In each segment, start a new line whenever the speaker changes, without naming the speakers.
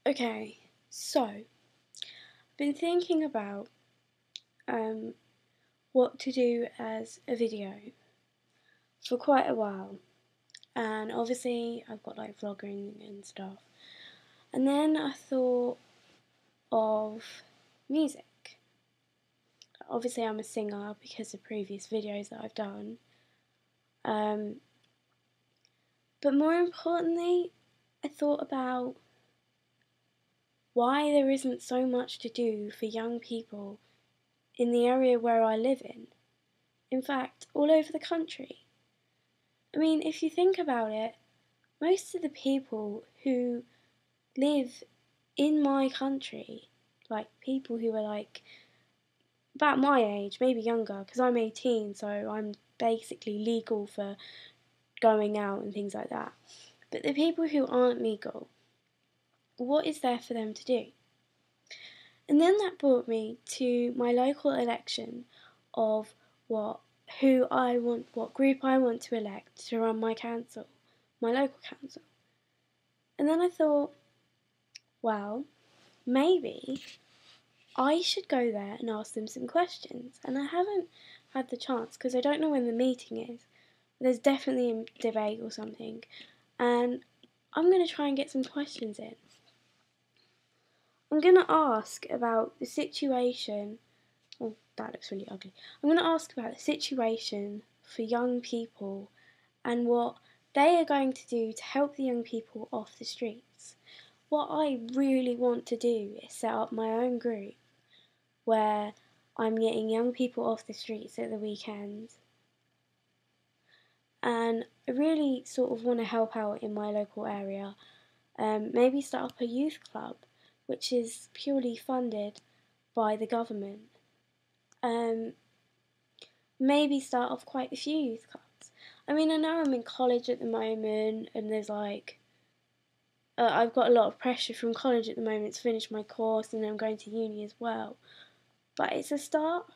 Okay, so I've been thinking about what to do as a video for quite a while, and obviously I've got like vlogging and stuff, and then I thought of music. Obviously I'm a singer because of previous videos that I've done, but more importantly I thought about why there isn't so much to do for young people in the area where I live in. In fact, all over the country. I mean, if you think about it, most of the people who live in my country, like people who are like about my age, maybe younger, because I'm 18, so I'm basically legal for going out and things like that. But the people who aren't legal, what is there for them to do? And then that brought me to my local election of what group I want to elect to run my council, my local council. And then I thought, well, maybe I should go there and ask them some questions. And I haven't had the chance because I don't know when the meeting is. There's definitely a debate or something. And I'm going to try and get some questions in. I'm going to ask about the situation. Oh, that looks really ugly. I'm going to ask about the situation for young people and what they are going to do to help the young people off the streets. What I really want to do is set up my own group where I'm getting young people off the streets at the weekends. And I really sort of want to help out in my local area. Maybe start up a youth club, which is purely funded by the government. Maybe start off quite a few youth clubs. I mean, I know I'm in college at the moment, and there's like, I've got a lot of pressure from college at the moment to finish my course, and I'm going to uni as well. But it's a start,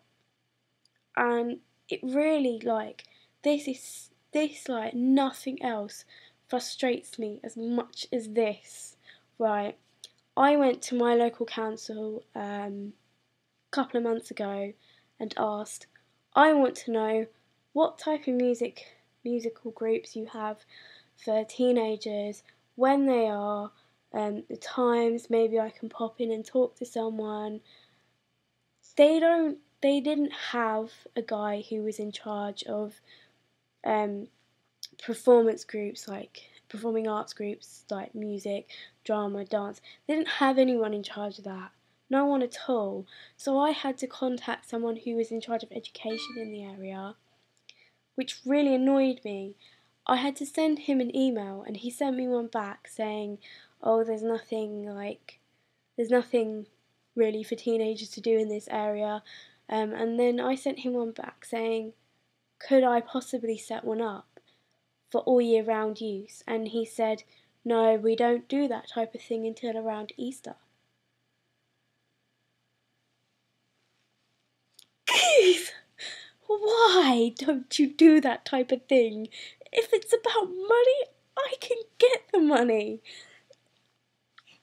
and it really this like nothing else frustrates me as much as this. Right, I went to my local council a couple of months ago and asked, I want to know what type of musical groups you have for teenagers, when they are, the times, maybe I can pop in and talk to someone. They didn't have a guy who was in charge of performance groups, like performing arts groups like music, drama, dance. They didn't have anyone in charge of that. No one at all. So I had to contact someone who was in charge of education in the area, which really annoyed me. I had to send him an email and he sent me one back saying, oh, there's nothing really for teenagers to do in this area. And then I sent him one back saying, could I possibly set one up for all year round use? And he said, no, we don't do that type of thing until around Easter. Why don't you do that type of thing? If it's about money, I can get the money.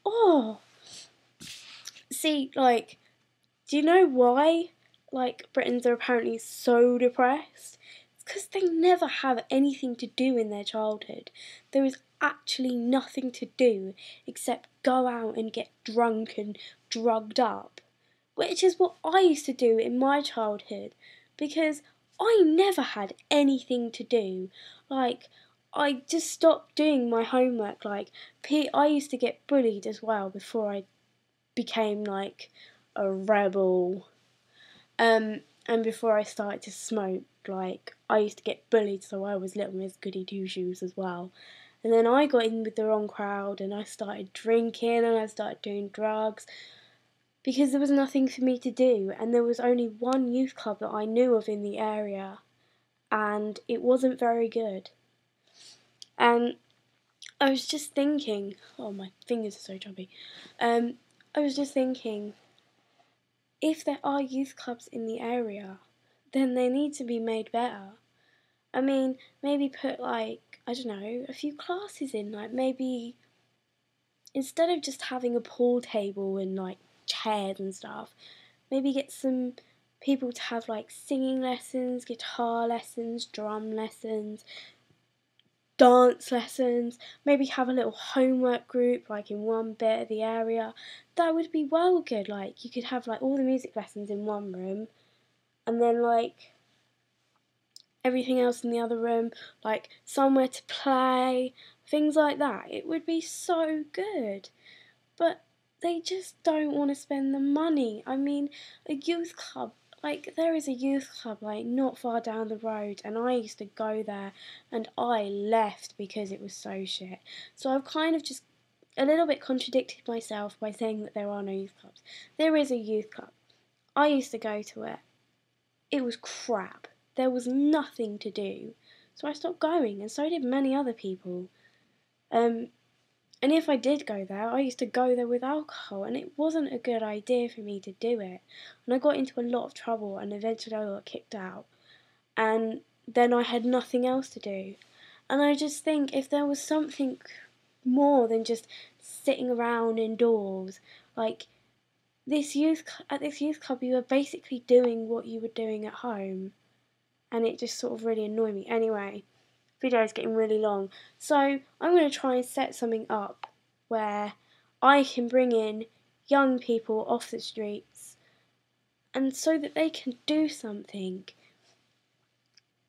Oh, see, like, do you know why, like, Britons are apparently so depressed? It's because they never have anything to do in their childhood. There is actually nothing to do except go out and get drunk and drugged up, which is what I used to do in my childhood, because I never had anything to do. Like, I just stopped doing my homework. Like, I used to get bullied as well before I became like a rebel. And before I started to smoke, like, I used to get bullied, so I was Little Miss Goody Two Shoes as well. And then I got in with the wrong crowd and I started drinking and I started doing drugs because there was nothing for me to do, and there was only one youth club that I knew of in the area, and it wasn't very good. And I was just thinking, oh, my fingers are so chubby. I was just thinking, if there are youth clubs in the area, then they need to be made better. I mean, maybe put like, I don't know, a few classes in, like maybe instead of just having a pool table and like chairs and stuff, maybe get some people to have like singing lessons, guitar lessons, drum lessons, dance lessons, maybe have a little homework group like in one bit of the area. That would be well good. Like you could have like all the music lessons in one room and then like everything else in the other room, like somewhere to play, things like that. It would be so good. But they just don't want to spend the money. I mean, a youth club, like there is a youth club like not far down the road, and I used to go there and I left because it was so shit. So I've kind of just a little bit contradicted myself by saying that there are no youth clubs. There is a youth club. I used to go to it. It was crap. There was nothing to do. So I stopped going, and so did many other people. And if I did go there, I used to go there with alcohol, and it wasn't a good idea for me to do it. And I got into a lot of trouble, and eventually I got kicked out. And then I had nothing else to do. And I just think if there was something more than just sitting around indoors, like at this youth club, you were basically doing what you were doing at home, and it just sort of really annoyed me. Anyway, video is getting really long, so I'm going to try and set something up where I can bring in young people off the streets, and so that they can do something.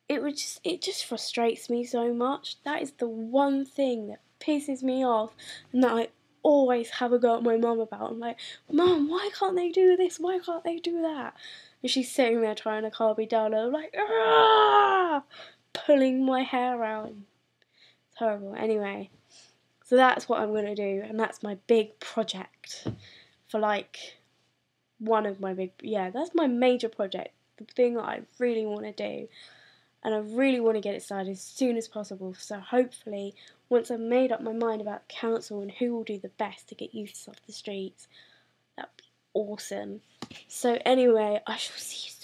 It just frustrates me so much. That is the one thing that pisses me off, and that I always have a go at my mum about. I'm like, Mum, why can't they do this? Why can't they do that? And she's sitting there trying to calm me down, and I'm like, ah, pulling my hair out. It's horrible. Anyway, so that's what I'm gonna do, and that's my big project for like that's my major project, the thing that I really want to do. And I really want to get it started as soon as possible. So hopefully, once I've made up my mind about the council and who will do the best to get youths off the streets, that would be awesome. So anyway, I shall see you soon.